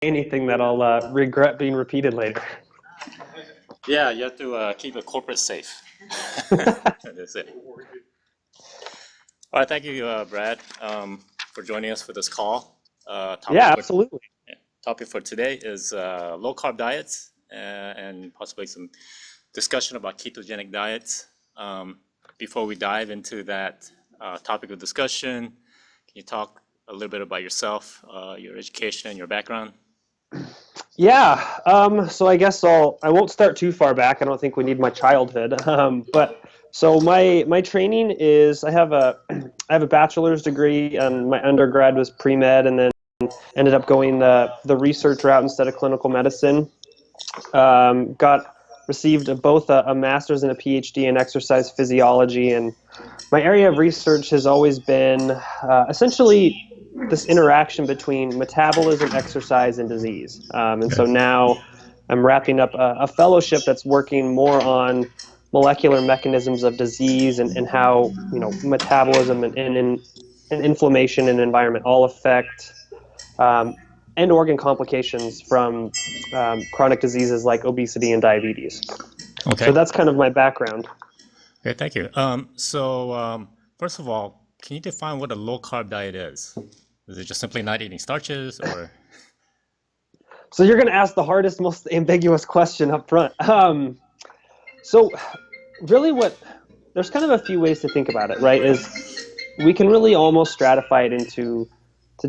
anything that I'll regret being repeated later. Yeah, you have to keep it corporate safe. That's it. All right, thank you, Brad, for joining us for this call. Topic Yeah, for absolutely. yeah, topic for today is low carb diets and possibly some discussion about ketogenic diets. Before we dive into that topic of discussion, can you talk a little bit about yourself, your education, and your background? Yeah, so I guess I won't start too far back. I don't think we need my childhood. But so my training is I have a bachelor's degree, and my undergrad was pre-med, and then ended up going the research route instead of clinical medicine. Got received both a master's and a PhD in exercise physiology, and my area of research has always been essentially this interaction between metabolism, exercise, and disease. And so now I'm wrapping up a fellowship that's working more on molecular mechanisms of disease and how metabolism and inflammation and environment all affect um, end organ complications from chronic diseases like obesity and diabetes. So Okay. that's kind of my background. Okay, thank you. First of all, can you define what a low carb diet is? Is it just simply not eating starches, or? So you're going to ask the hardest, most ambiguous question up front. So really there's kind of a few ways to think about it, right? Is we can really almost stratify it into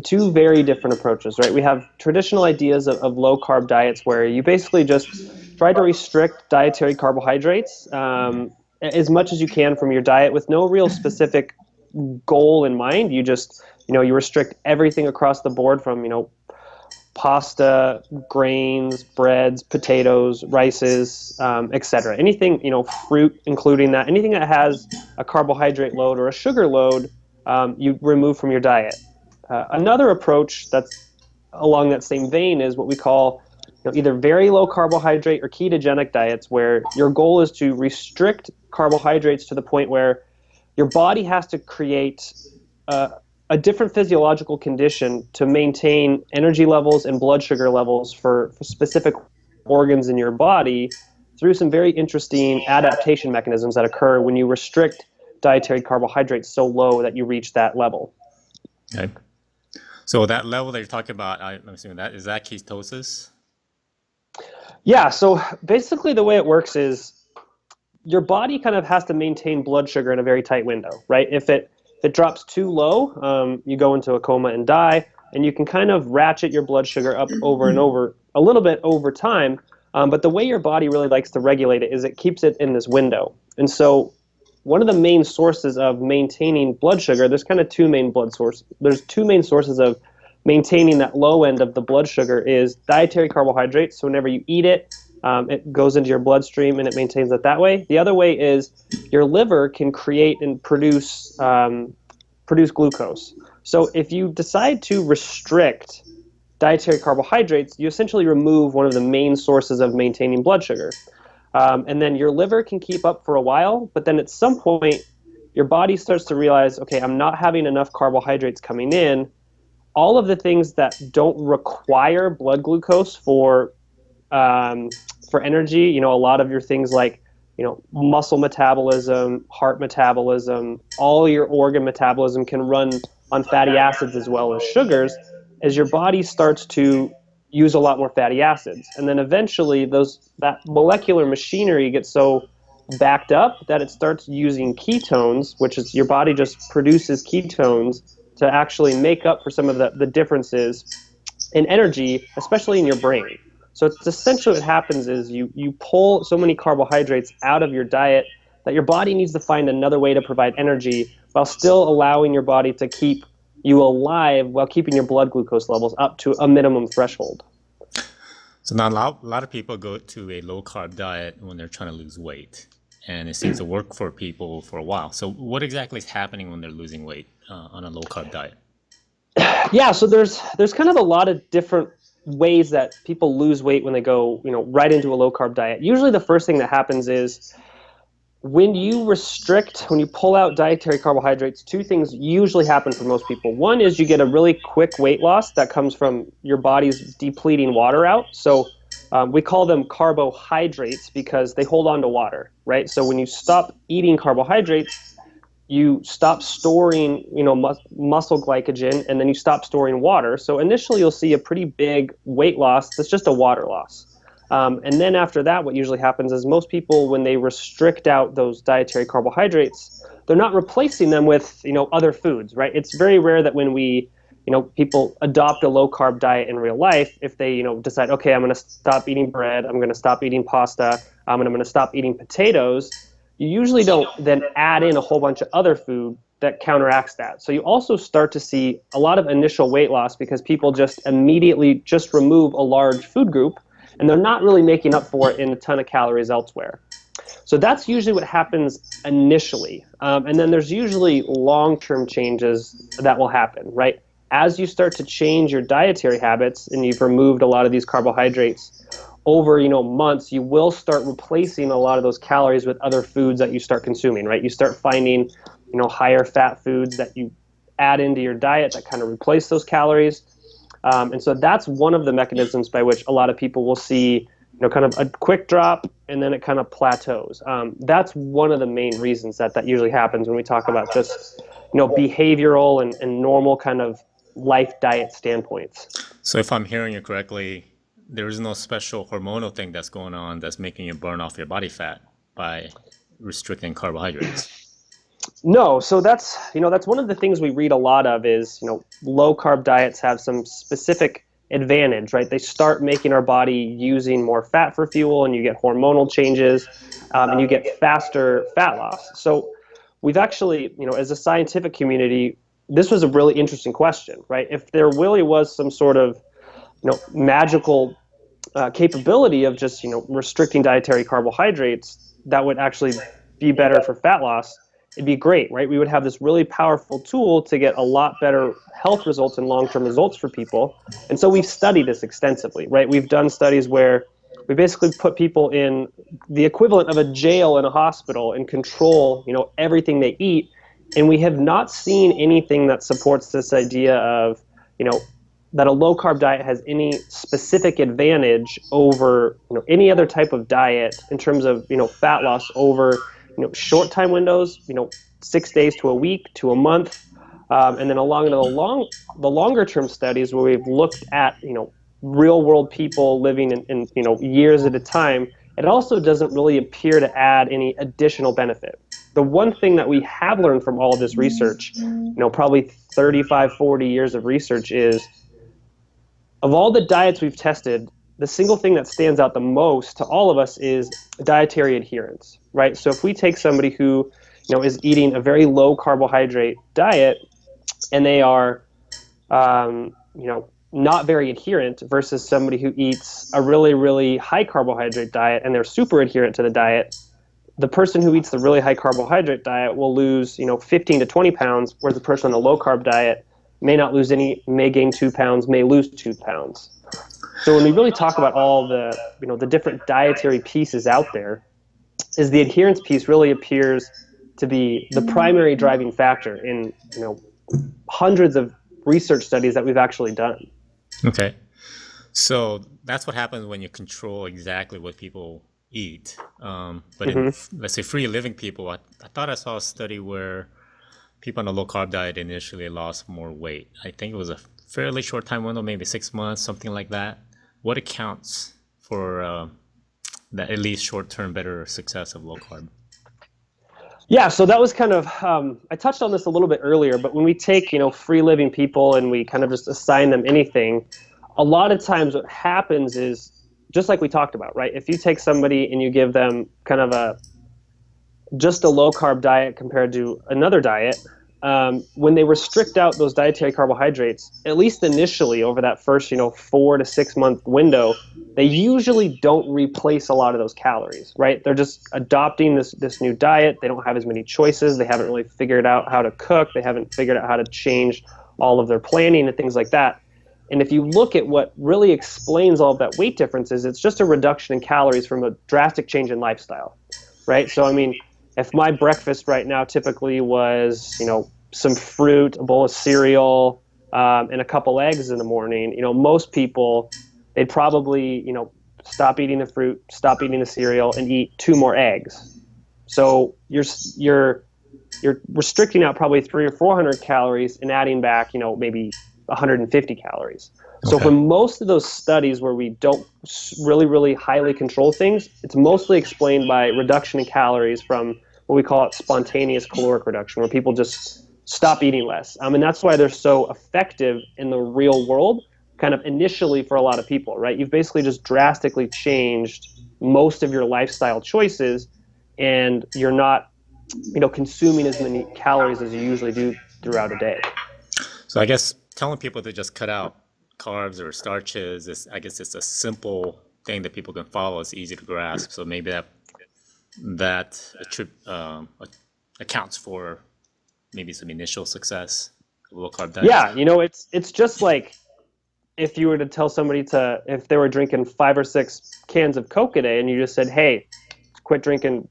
two very different approaches, right? We have traditional ideas of low carb diets where you basically just try to restrict dietary carbohydrates as much as you can from your diet with no real specific goal in mind. You just, you restrict everything across the board from, pasta, grains, breads, potatoes, rices, etc. Anything, fruit, including that, anything that has a carbohydrate load or a sugar load, you remove from your diet. Another approach that's along that same vein is what we call either very low carbohydrate or ketogenic diets, where your goal is to restrict carbohydrates to the point where your body has to create a different physiological condition to maintain energy levels and blood sugar levels for specific organs in your body through some very interesting adaptation mechanisms that occur when you restrict dietary carbohydrates so low that you reach that level. Okay. So that level that you're talking about, I'm assuming is that ketosis? Yeah, so basically the way it works is your body kind of has to maintain blood sugar in a very tight window, right? If it drops too low, you go into a coma and die, and you can kind of ratchet your blood sugar up over and over a little bit over time. But the way your body really likes to regulate it is it keeps it in this window. And so one of the main sources of maintaining blood sugar, there's two main sources of maintaining that low end of the blood sugar is dietary carbohydrates. So whenever you eat it, it goes into your bloodstream and it maintains it that way. The other way is your liver can create and produce glucose. So if you decide to restrict dietary carbohydrates, you essentially remove one of the main sources of maintaining blood sugar. And then your liver can keep up for a while, but then at some point, your body starts to realize, okay, I'm not having enough carbohydrates coming in. All of the things that don't require blood glucose for energy, a lot of your things like, muscle metabolism, heart metabolism, all your organ metabolism can run on fatty acids as well as sugars as your body starts to use a lot more fatty acids. And then eventually that molecular machinery gets so backed up that it starts using ketones, which is your body just produces ketones to actually make up for some of the differences in energy, especially in your brain. So it's essentially what happens is you pull so many carbohydrates out of your diet that your body needs to find another way to provide energy while still allowing your body to keep you alive while keeping your blood glucose levels up to a minimum threshold. So now a lot of people go to a low carb diet when they're trying to lose weight, and it seems to work for people for a while. So what exactly is happening when they're losing weight on a low carb diet? Yeah, so there's kind of a lot of different ways that people lose weight when they go, right into a low carb diet. Usually the first thing that happens is when you pull out dietary carbohydrates, two things usually happen for most people. One is you get a really quick weight loss that comes from your body's depleting water out. So we call them carbohydrates because they hold on to water, right? So when you stop eating carbohydrates, you stop storing, muscle glycogen, and then you stop storing water. So initially you'll see a pretty big weight loss that's just a water loss. And then after that, what usually happens is most people, when they restrict out those dietary carbohydrates, they're not replacing them with, other foods, right? It's very rare that when people adopt a low carb diet in real life, if they, decide, okay, I'm going to stop eating bread, I'm going to stop eating pasta, and I'm going to stop eating potatoes, you usually don't then add in a whole bunch of other food that counteracts that. So you also start to see a lot of initial weight loss because people just immediately just remove a large food group and they're not really making up for it in a ton of calories elsewhere. So that's usually what happens initially. And then there's usually long-term changes that will happen, right? As you start to change your dietary habits and you've removed a lot of these carbohydrates, over months, you will start replacing a lot of those calories with other foods that you start consuming, right? You start finding higher fat foods that you add into your diet that kind of replace those calories. And so that's one of the mechanisms by which a lot of people will see kind of a quick drop and then it kind of plateaus. That's one of the main reasons that usually happens when we talk about just behavioral and normal kind of life diet standpoints. So if I'm hearing you correctly, there is no special hormonal thing that's going on that's making you burn off your body fat by restricting carbohydrates. No, so that's one of the things we read a lot of is, low carb diets have some specific advantage, right? They start making our body using more fat for fuel and you get hormonal changes and you get faster fat loss. So we've actually, as a scientific community, this was a really interesting question, right? If there really was some sort of magical capability of just restricting dietary carbohydrates that would actually be better for fat loss, it'd be great, right? We would have this really powerful tool to get a lot better health results and long-term results for people. And so we've studied this extensively, right? We've done studies where we basically put people in the equivalent of a jail in a hospital and control everything they eat, and we have not seen anything that supports this idea of that a low carb diet has any specific advantage over any other type of diet in terms of fat loss over short time windows, 6 days to a week to a month, and then along the longer term studies where we've looked at real world people living in years at a time, it also doesn't really appear to add any additional benefit. The one thing that we have learned from all of this research, probably 35, 40 years of research, is of all the diets we've tested, the single thing that stands out the most to all of us is dietary adherence, right? So if we take somebody who, is eating a very low carbohydrate diet and they are, not very adherent versus somebody who eats a really, really high carbohydrate diet and they're super adherent to the diet, the person who eats the really high carbohydrate diet will lose, 15 to 20 pounds, whereas the person on the low carb diet may not lose any, may gain 2 pounds, may lose 2 pounds. So when we really talk about all the, the different dietary pieces out there, is the adherence piece really appears to be the primary driving factor in, hundreds of research studies that we've actually done. Okay. So that's what happens when you control exactly what people eat. But in, let's say, free living people, I thought I saw a study where people on a low carb diet initially lost more weight. I think it was a fairly short time window, maybe 6 months, something like that. What accounts for that at least short-term better success of low carb? Yeah, so that was kind of, I touched on this a little bit earlier, but when we take, free living people and we kind of just assign them anything, a lot of times what happens is, just like we talked about, right? If you take somebody and you give them kind of just a low carb diet compared to another diet, when they restrict out those dietary carbohydrates, at least initially over that first, 4 to 6 month window, they usually don't replace a lot of those calories, right? They're just adopting this new diet. They don't have as many choices. They haven't really figured out how to cook. They haven't figured out how to change all of their planning and things like that. And if you look at what really explains all of that weight difference is it's just a reduction in calories from a drastic change in lifestyle, right? So, I mean, if my breakfast right now typically was, some fruit, a bowl of cereal, and a couple eggs in the morning, most people, they'd probably, stop eating the fruit, stop eating the cereal, and eat two more eggs. So you're restricting out probably 300 or 400 calories and adding back, maybe 150 calories. So Okay. for most of those studies where we don't really, really highly control things, it's mostly explained by reduction in calories from what we call it spontaneous caloric reduction, where people just stop eating less. And that's why they're so effective in the real world, kind of initially for a lot of people, right? You've basically just drastically changed most of your lifestyle choices, and you're not consuming as many calories as you usually do throughout a day. So I guess telling people to just cut out carbs or starches is, I guess, it's a simple thing that people can follow. It's easy to grasp. So maybe accounts for maybe some initial success of low carb diets. Yeah, it's just like if you were to tell somebody if they were drinking 5 or 6 cans of Coke a day, and you just said, hey, quit drinking,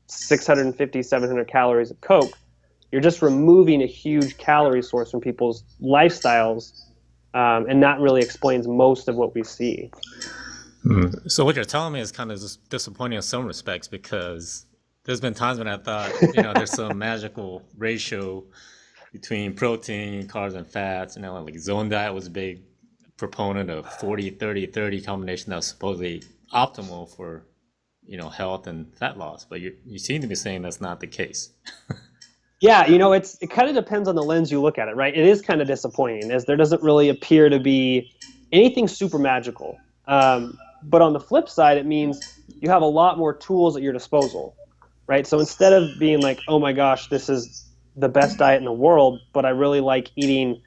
650, 700 calories of Coke, you're just removing a huge calorie source from people's lifestyles, and that really explains most of what we see. So what you're telling me is kind of disappointing in some respects, because there's been times when I thought, there's some magical ratio between protein, carbs, and fats. Like Zone Diet was a big proponent of 40-30-30 combination that was supposedly optimal for, health and fat loss. But you seem to be saying that's not the case. Yeah, it kind of depends on the lens you look at it, right? It is kind of disappointing, as there doesn't really appear to be anything super magical. But on the flip side, it means you have a lot more tools at your disposal, right? So instead of being like, oh my gosh, this is the best diet in the world, but I really like eating,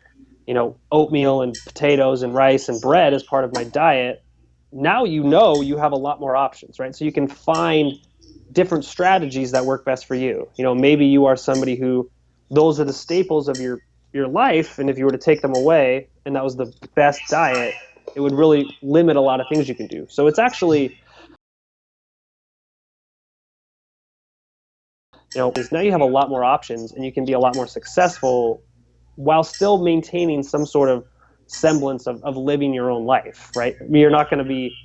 oatmeal and potatoes and rice and bread as part of my diet, now you have a lot more options, right? So you can find different strategies that work best for you. Maybe you are somebody who those are the staples of your life, and if you were to take them away and that was the best diet, it would really limit a lot of things you can do. So it's actually, is now you have a lot more options and you can be a lot more successful while still maintaining some sort of semblance of living your own life, right? I mean, you're not going to be,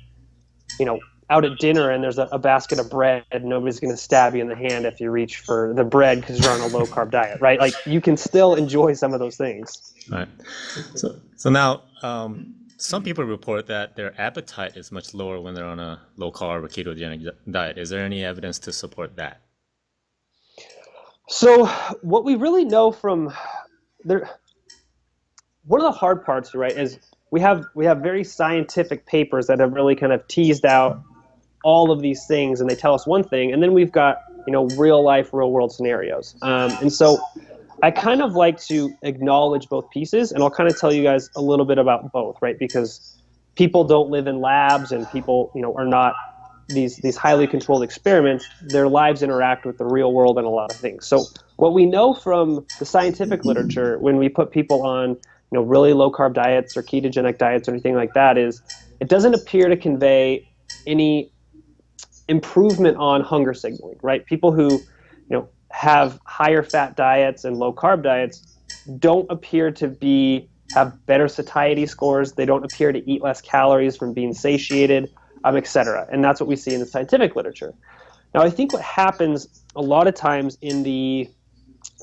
out at dinner and there's a basket of bread, and nobody's going to stab you in the hand if you reach for the bread because you're on a low carb diet, right? Like, you can still enjoy some of those things. Right. So now, some people report that their appetite is much lower when they're on a low carb or ketogenic diet. Is there any evidence to support that? So what we really know from there, one of the hard parts, right, is we have very scientific papers that have really kind of teased out all of these things, and they tell us one thing, and then we've got real life, real world scenarios, and so I kind of like to acknowledge both pieces, and I'll kind of tell you guys a little bit about both, right? Because people don't live in labs, and people are not these highly controlled experiments. Their lives interact with the real world and a lot of things. So what we know from the scientific literature when we put people on really low carb diets or ketogenic diets or anything like that is it doesn't appear to convey any improvement on hunger signaling, right? People who have higher fat diets and low carb diets don't appear to have better satiety scores. They don't appear to eat less calories from being satiated, et cetera. And that's what we see in the scientific literature. Now, I think what happens a lot of times in the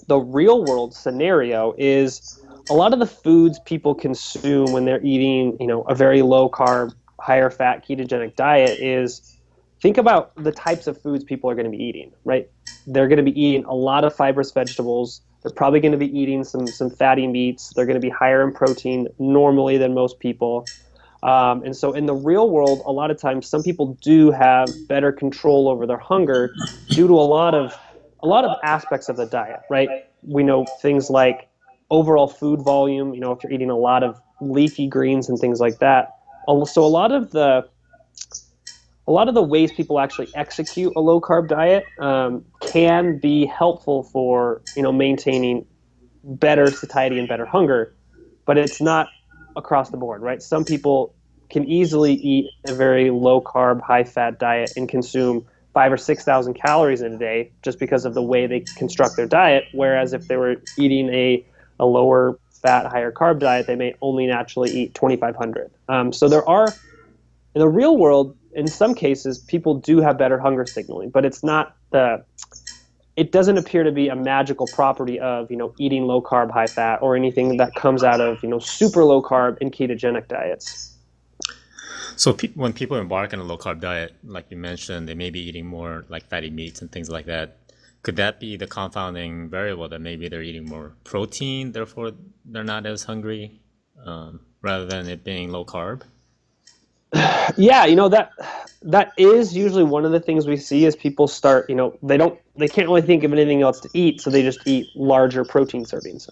real world scenario is a lot of the foods people consume when they're eating, a very low carb, higher fat ketogenic diet is, think about the types of foods people are going to be eating, right? They're going to be eating a lot of fibrous vegetables. They're probably going to be eating some fatty meats. They're going to be higher in protein normally than most people. And so in the real world, a lot of times some people do have better control over their hunger due to a lot of aspects of the diet, right? We know things like overall food volume, if you're eating a lot of leafy greens and things like that. So a lot of the ways people actually execute a low carb diet can be helpful for maintaining better satiety and better hunger, but it's not across the board, right? Some people can easily eat a very low carb, high fat diet and consume 5 or 6,000 calories in a day just because of the way they construct their diet. Whereas if they were eating a lower fat, higher carb diet, they may only naturally eat 2,500. So there are, in the real world, in some cases, people do have better hunger signaling, but it doesn't appear to be a magical property of, eating low carb, high fat, or anything that comes out of, super low carb and ketogenic diets. So when people embark on a low carb diet, like you mentioned, they may be eating more like fatty meats and things like that. Could that be the confounding variable that maybe they're eating more protein, therefore they're not as hungry, rather than it being low carb? Yeah, that is usually one of the things we see as people start, they can't really think of anything else to eat, so they just eat larger protein servings.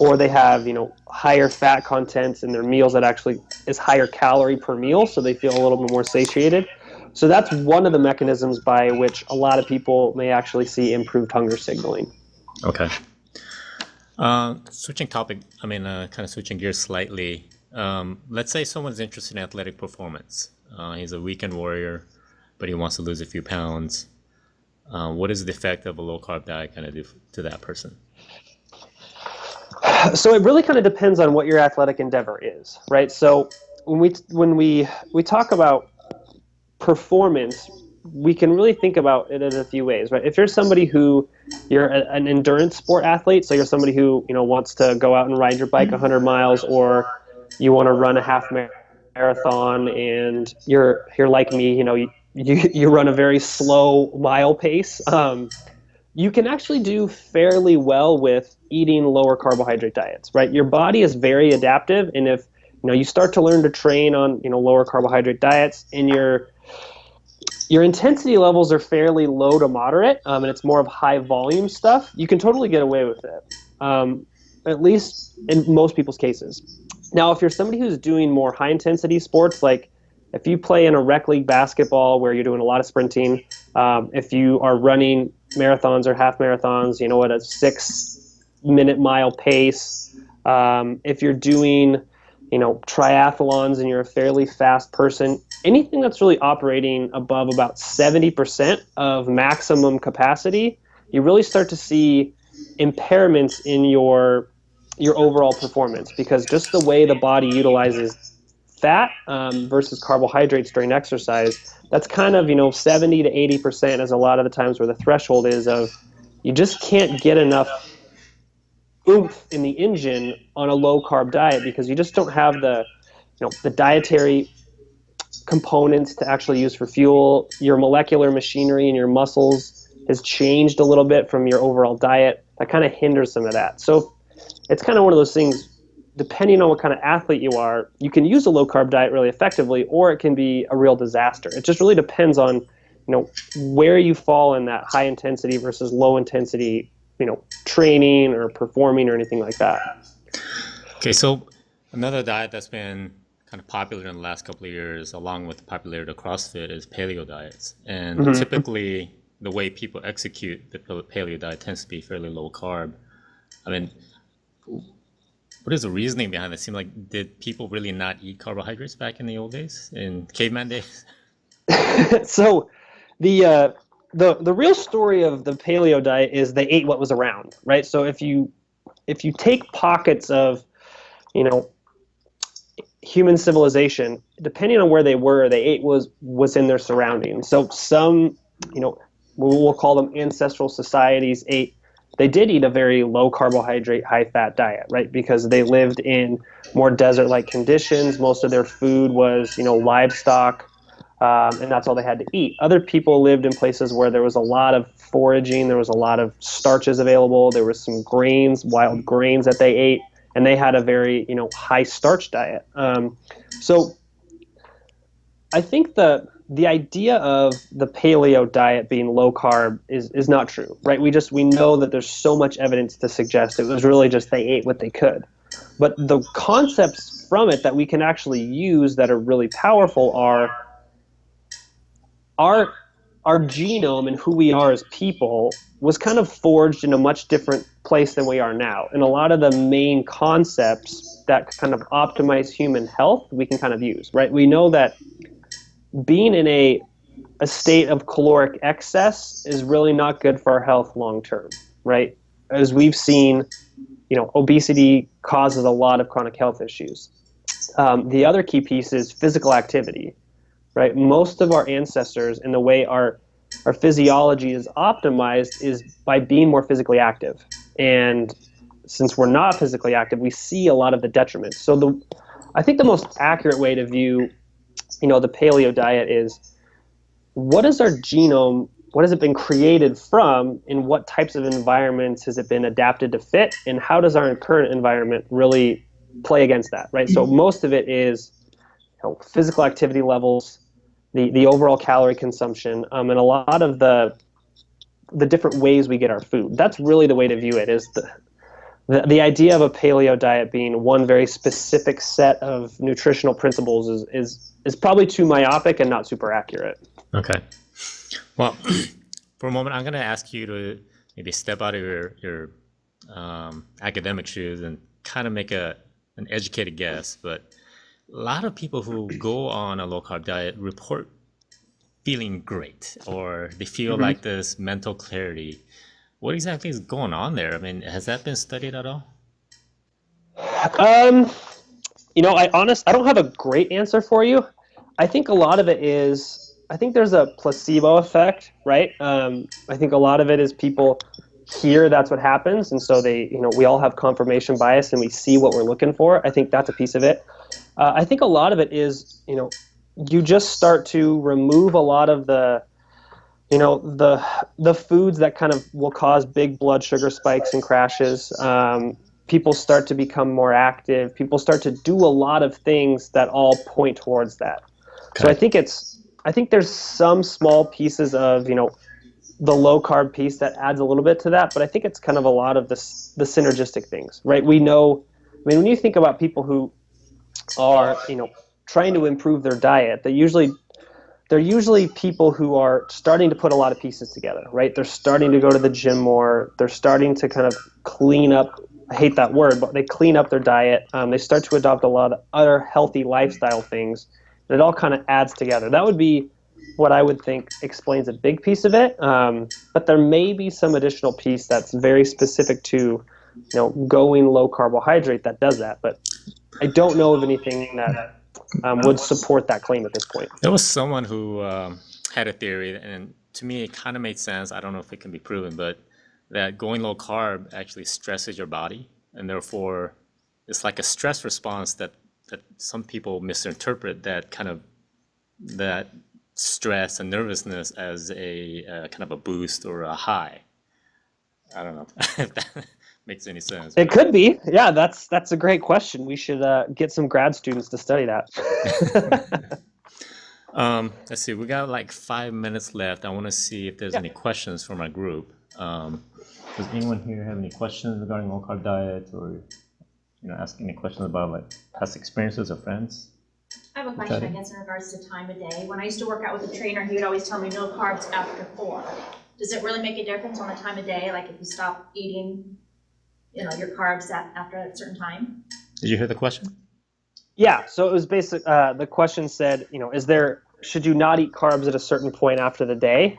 Or they have, higher fat contents in their meals that actually is higher calorie per meal, so they feel a little bit more satiated. So that's one of the mechanisms by which a lot of people may actually see improved hunger signaling. Okay. Switching topic, kind of switching gears slightly. Let's say someone's interested in athletic performance. He's a weekend warrior, but he wants to lose a few pounds. What is the effect of a low carb diet kind of do to that person? So it really kind of depends on what your athletic endeavor is, right? So when we talk about performance, we can really think about it in a few ways, right? If you're somebody you're an endurance sport athlete, so you're somebody who wants to go out and ride your bike 100 miles, or you want to run a half marathon, and you're like me, you run a very slow mile pace. You can actually do fairly well with eating lower carbohydrate diets, right? Your body is very adaptive, and if you start to learn to train on lower carbohydrate diets, and your intensity levels are fairly low to moderate, and it's more of high volume stuff, you can totally get away with it, at least in most people's cases. Now, if you're somebody who's doing more high intensity sports, like if you play in a rec league basketball where you're doing a lot of sprinting, if you are running marathons or half marathons, at a 6-minute mile pace, if you're doing, triathlons and you're a fairly fast person, anything that's really operating above about 70% of maximum capacity, you really start to see impairments in your overall performance, because just the way the body utilizes fat versus carbohydrates during exercise, that's kind of 70 to 80% is a lot of the times where the threshold is of you just can't get enough oomph in the engine on a low carb diet, because you just don't have the dietary components to actually use for fuel. Your molecular machinery in your muscles has changed a little bit from your overall diet. That kind of hinders some of that. So it's kind of one of those things, depending on what kind of athlete you are, you can use a low carb diet really effectively, or it can be a real disaster. It just really depends on where you fall in that high intensity versus low intensity training or performing or anything like that. Okay, so another diet that's been kind of popular in the last couple of years, along with the popularity of CrossFit, is paleo diets. And typically, the way people execute the paleo diet tends to be fairly low carb. What is the reasoning behind it? It seemed like, did people really not eat carbohydrates back in the old days, in caveman days? So the real story of the paleo diet is they ate what was around, right? So if you take pockets of human civilization, depending on where they were, they ate was in their surroundings. So some we'll call them ancestral societies they did eat a very low carbohydrate, high fat diet, right? Because they lived in more desert-like conditions. Most of their food was livestock, and that's all they had to eat. Other people lived in places where there was a lot of foraging, there was a lot of starches available, there was some grains, wild grains that they ate, and they had a very high starch diet. So I think the idea of the paleo diet being low carb is not true, right? We know that there's so much evidence to suggest it was really just they ate what they could. But the concepts from it that we can actually use that are really powerful are our genome and who we are as people was kind of forged in a much different place than we are now. And a lot of the main concepts that kind of optimize human health we can kind of use, right? We know that being in a a state of caloric excess is really not good for our health long term, right? As we've seen, obesity causes a lot of chronic health issues. The other key piece is physical activity, right? Most of our ancestors and the way our physiology is optimized is by being more physically active. And since we're not physically active, we see a lot of the detriment. So I think the most accurate way to view, the paleo diet is, what is our genome? What has it been created from? In what types of environments has it been adapted to fit? And how does our current environment really play against that, right? So most of it is physical activity levels, the overall calorie consumption, and a lot of the different ways we get our food. That's really the way to view it, is the idea of a paleo diet being one very specific set of nutritional principles is probably too myopic and not super accurate. Okay. Well, for a moment, I'm going to ask you to maybe step out of your academic shoes and kind of make an educated guess. But a lot of people who go on a low-carb diet report feeling great, or they feel like this mental clarity. What exactly is going on there? I mean, has that been studied at all? I don't have a great answer for you. I think a lot of it is, I think there's a placebo effect, right? I think a lot of it is people hear that's what happens, and so we all have confirmation bias and we see what we're looking for. I think that's a piece of it. I think a lot of it is, you just start to remove a lot of the foods that kind of will cause big blood sugar spikes and crashes. People start to become more active. People start to do a lot of things that all point towards that. Okay. So I think there's some small pieces of, the low carb piece that adds a little bit to that, but I think it's kind of a lot of the synergistic things, right? We know, when you think about people who are, trying to improve their diet, they're usually people who are starting to put a lot of pieces together, right? They're starting to go to the gym more. They're starting to kind of clean up, I hate that word, but they clean up their diet. They start to adopt a lot of other healthy lifestyle things. And it all kind of adds together. That would be what I would think explains a big piece of it. But there may be some additional piece that's very specific to, going low carbohydrate that does that. But I don't know of anything that would support that claim at this point. There was someone who had a theory, and to me it kind of made sense. I don't know if it can be proven, but that going low carb actually stresses your body, and therefore it's like a stress response that some people misinterpret that stress and nervousness as a kind of a boost or a high. I don't know if that makes any sense. It could be. Yeah, that's a great question. We should get some grad students to study that. Let's see. We got like 5 minutes left. I want to see if there's any questions from our group. Does anyone here have any questions regarding low carb diet, or ask any questions about like past experiences or friends? I have a question, I guess, in regards to time of day. When I used to work out with a trainer, he would always tell me no carbs after 4. Does it really make a difference on the time of day? Like if you stop eating, your carbs after a certain time? Did you hear the question? Yeah. So it was basic. The question said, should you not eat carbs at a certain point after the day?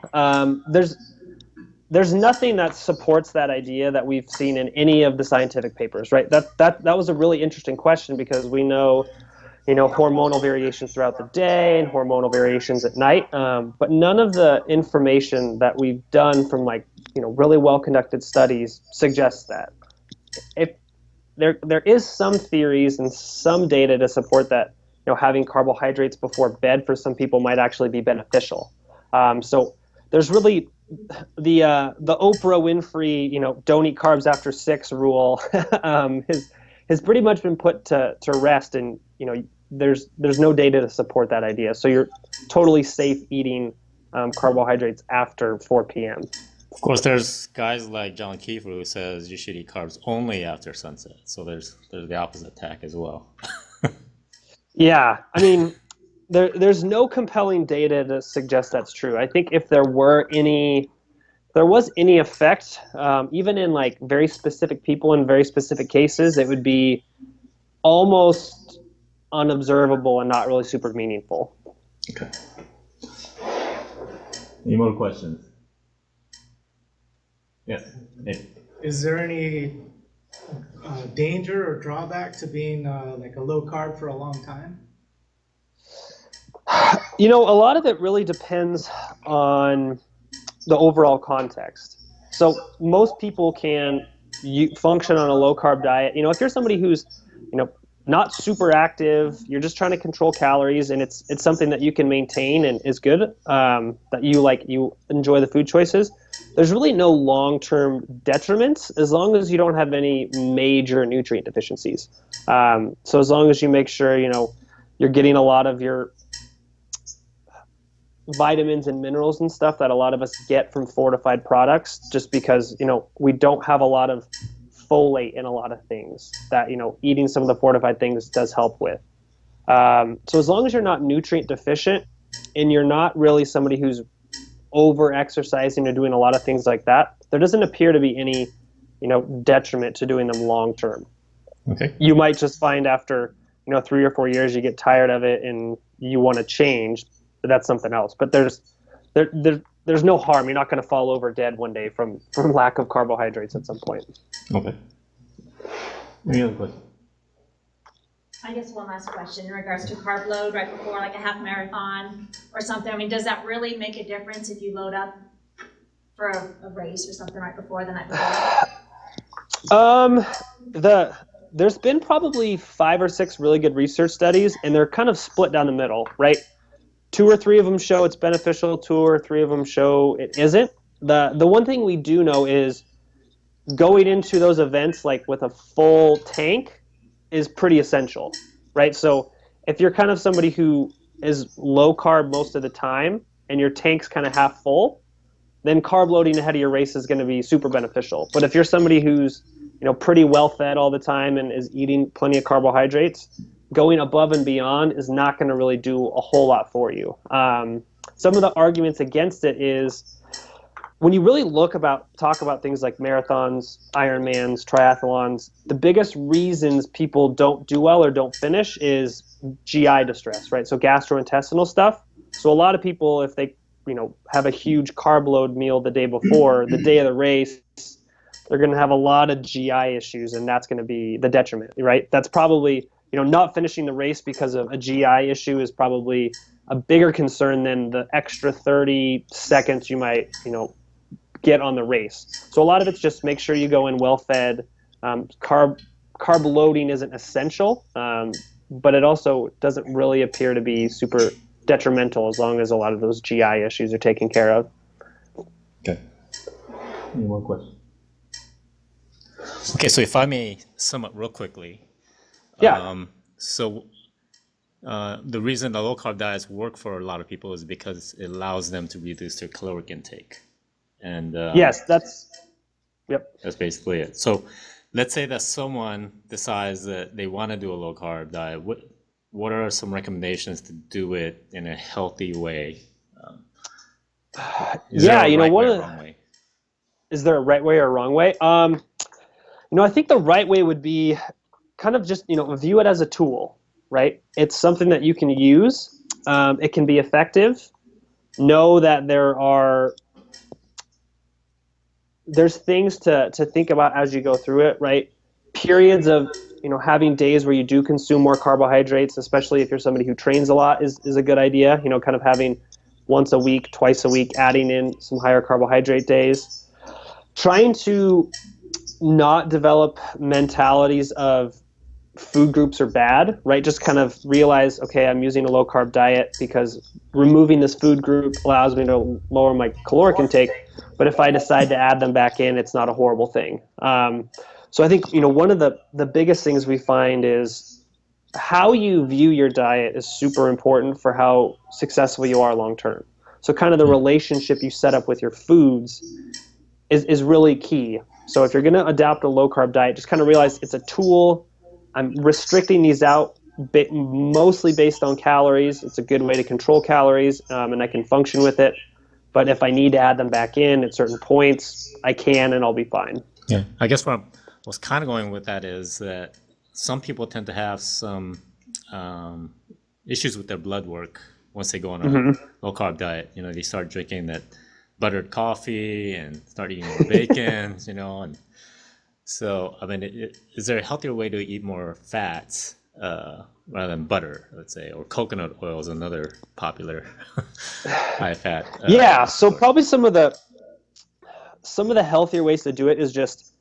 There's nothing that supports that idea that we've seen in any of the scientific papers, right? That was a really interesting question, because we know, hormonal variations throughout the day and hormonal variations at night. But none of the information that we've done from really well conducted studies suggests that. If there is some theories and some data to support that, having carbohydrates before bed for some people might actually be beneficial. So there's really the Oprah Winfrey, don't eat carbs after 6 rule has pretty much been put to rest, and there's no data to support that idea. So you're totally safe eating carbohydrates after 4 p.m. Of course, there's guys like John Kiefer who says you should eat carbs only after sunset. So there's the opposite tack as well. Yeah, there's no compelling data to suggest that's true. I think if there was any effect, even in like very specific people in very specific cases, it would be almost unobservable and not really super meaningful. Okay. Any more questions? Yes. Hey. Is there any danger or drawback to being like a low carb for a long time? You know, a lot of it really depends on the overall context. So most people can function on a low carb diet. You know, if you're somebody who's, you know, not super active, you're just trying to control calories, and it's something that you can maintain and is good, that you enjoy the food choices. There's really no long-term detriments as long as you don't have any major nutrient deficiencies. So as long as you make sure, you know, you're getting a lot of your vitamins and minerals and stuff that a lot of us get from fortified products, just because, you know, we don't have a lot of folate in a lot of things that, you know, eating some of the fortified things does help with. So as long as you're not nutrient deficient and you're not really somebody who's over exercising or doing a lot of things like that, there doesn't appear to be any, you know, detriment to doing them long term. Okay. You might just find after, you know, 3 or 4 years you get tired of it and you want to change, but that's something else. But there's no harm. You're not going to fall over dead one day from lack of carbohydrates at some point. Okay. Any other questions? I guess one last question in regards to carb load right before like a half marathon or something. I mean, does that really make a difference if you load up for a race or something right before the night before? There's been probably 5 or 6 really good research studies, and they're kind of split down the middle, right? 2 or 3 of them show it's beneficial, 2 or 3 of them show it isn't. The one thing we do know is going into those events like with a full tank is pretty essential, right? So if you're kind of somebody who is low carb most of the time and your tank's kind of half full, then carb loading ahead of your race is going to be super beneficial. But if you're somebody who's, you know, pretty well fed all the time and is eating plenty of carbohydrates, going above and beyond is not going to really do a whole lot for you. Some of the arguments against it is when you really talk about things like marathons, Ironmans, triathlons, the biggest reasons people don't do well or don't finish is GI distress, right? So gastrointestinal stuff. So a lot of people, if they, you know, have a huge carb load meal the day before, the day of the race, they're going to have a lot of GI issues, and that's going to be the detriment, right? That's probably, you know, not finishing the race because of a GI issue is probably a bigger concern than the extra 30 seconds you might, you know, get on the race. So a lot of it's just make sure you go in well fed. Carb loading isn't essential, but it also doesn't really appear to be super detrimental as long as a lot of those GI issues are taken care of. Okay. Any more questions? Okay, so if I may sum up real quickly. Yeah. The reason the low carb diets work for a lot of people is because it allows them to reduce their caloric intake. And yes, that's basically it. So let's say that someone decides that they want to do a low carb diet. What are some recommendations to do it in a healthy way? Is there a right way or wrong way? You know, I think the right way would be kind of just, you know, view it as a tool, right? It's something that you can use. It can be effective. Know that there's things to think about as you go through it, right? Periods of, you know, having days where you do consume more carbohydrates, especially if you're somebody who trains a lot, is a good idea. You know, kind of having once a week, twice a week, adding in some higher carbohydrate days. Trying to not develop mentalities of food groups are bad, right? Just kind of realize, okay, I'm using a low carb diet because removing this food group allows me to lower my caloric intake. But if I decide to add them back in, it's not a horrible thing. So I think, you know, one of the biggest things we find is how you view your diet is super important for how successful you are long term. So kind of the relationship you set up with your foods is really key. So if you're going to adopt a low carb diet, just kind of realize it's a tool. I'm restricting these out mostly based on calories. It's a good way to control calories, and I can function with it. But if I need to add them back in at certain points, I can, and I'll be fine. Yeah, I guess what I was kind of going with that is that some people tend to have some issues with their blood work once they go on a Mm-hmm. low carb diet. You know, they start drinking that buttered coffee and start eating more bacon, you know. And so, I mean, is there a healthier way to eat more fats rather than butter, let's say, or coconut oil is another popular high fat? Yeah, so source? probably some of the healthier ways to do it is just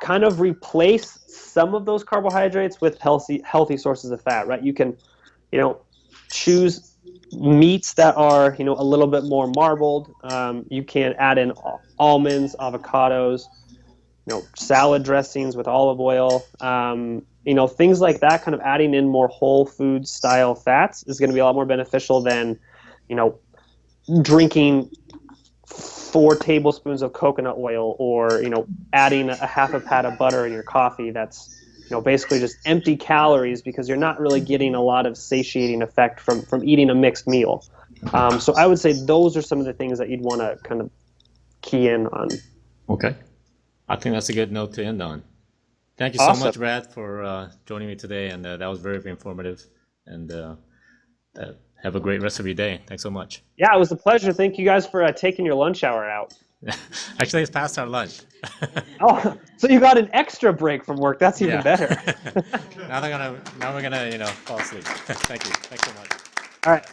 kind of replace some of those carbohydrates with healthy sources of fat, right? You can, choose meats that are, a little bit more marbled. You can add in almonds, avocados, salad dressings with olive oil. Things like that, kind of adding in more whole food style fats is going to be a lot more beneficial than, drinking 4 tablespoons of coconut oil, or adding a half a pat of butter in your coffee. That's basically just empty calories, because you're not really getting a lot of satiating effect from eating a mixed meal. So I would say those are some of the things that you'd want to kind of key in on. Okay. I think that's a good note to end on. Thank you so Awesome. much, Brad, for joining me today, and that was very, very informative. And have a great rest of your day. Thanks so much. Yeah, it was a pleasure. Thank you guys for taking your lunch hour out. Actually, it's past our lunch. Oh, so you got an extra break from work. That's even Yeah. better. Now we're gonna fall asleep. Thank you. Thanks so much. All right.